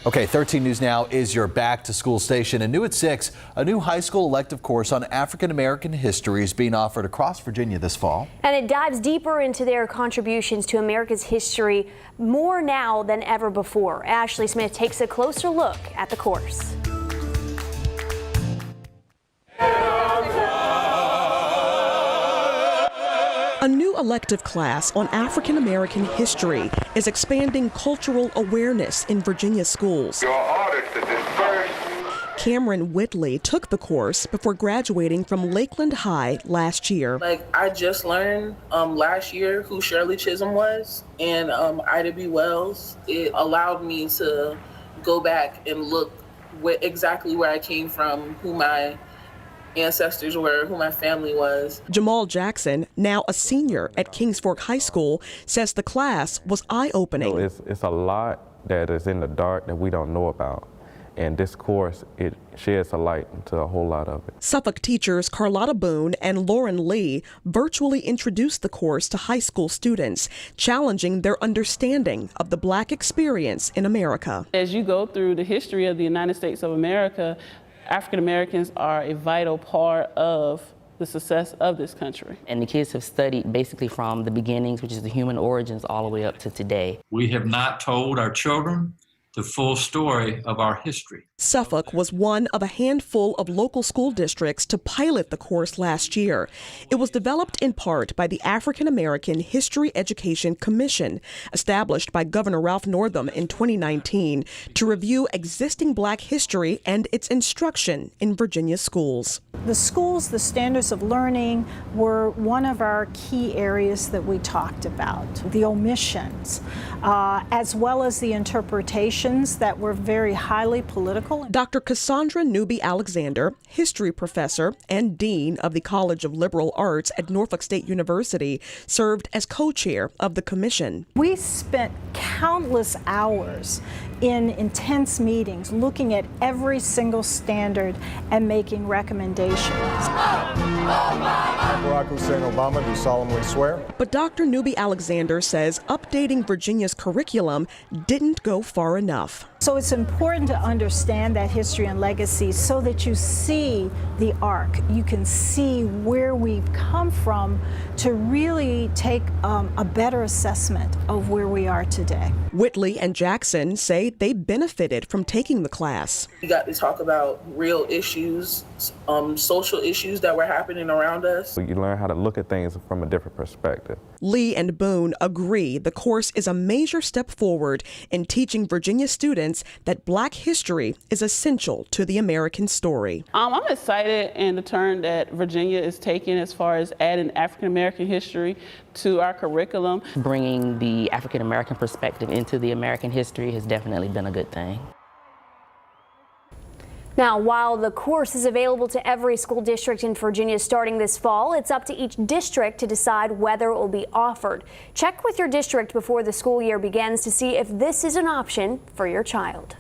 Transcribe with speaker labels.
Speaker 1: Okay, 13 News Now is your back to school station. And new at 6, a new high school elective course on African American history is being offered across Virginia this fall.
Speaker 2: And it dives deeper into their contributions to America's history more now than ever before. Ashley Smith takes a closer look at the course.
Speaker 3: A new elective class on African American history is expanding cultural awareness in Virginia schools.
Speaker 4: Your order to disperse.
Speaker 3: Cameron Whitley took the course before graduating from Lakeland High last year.
Speaker 5: I just learned last year who Shirley Chisholm was and Ida B. Wells. It allowed me to go back and look exactly where I came from, who my ancestors were, who my family was.
Speaker 3: Jamal Jackson, now a senior at Kings Fork High School, says the class was eye-opening.
Speaker 6: It's a lot that is in the dark that we don't know about. And this course, it sheds a light into a whole lot of it.
Speaker 3: Suffolk teachers Carlotta Boone and Lauren Lee virtually introduced the course to high school students, challenging their understanding of the Black experience in America.
Speaker 7: As you go through the history of the United States of America, African Americans are a vital part of the success of this country.
Speaker 8: And the kids have studied basically from the beginnings, which is the human origins, all the way up to today.
Speaker 9: We have not told our children the full story of our history.
Speaker 3: Suffolk was one of a handful of local school districts to pilot the course last year. It was developed in part by the African American History Education Commission, established by Governor Ralph Northam in 2019 to review existing Black history and its instruction in Virginia schools.
Speaker 10: The schools, the standards of learning were one of our key areas that we talked about. The omissions, as well as the interpretations that were very highly political.
Speaker 3: Dr. Cassandra Newby Alexander, history professor and dean of the College of Liberal Arts at Norfolk State University, served as co-chair of the commission.
Speaker 10: We spent countless hours in intense meetings looking at every single standard and making recommendations.
Speaker 11: Barack Hussein Obama, do solemnly swear.
Speaker 3: But Dr. Newby Alexander says updating Virginia's curriculum didn't go far enough.
Speaker 10: So it's important to understand that history and legacy so that you see the arc. You can see where we've come from to really take a better assessment of where we are today.
Speaker 3: Whitley and Jackson say they benefited from taking the class.
Speaker 5: We got to talk about real issues, social issues that were happening around us.
Speaker 6: You learn how to look at things from a different perspective.
Speaker 3: Lee and Boone agree the course is a major step forward in teaching Virginia students that Black history is essential to the American story.
Speaker 7: I'm excited in the turn that Virginia is taking as far as adding African American history to our curriculum.
Speaker 8: Bringing the African American perspective into the American history has definitely been a good thing.
Speaker 2: Now, while the course is available to every school district in Virginia starting this fall, it's up to each district to decide whether it will be offered. Check with your district before the school year begins to see if this is an option for your child.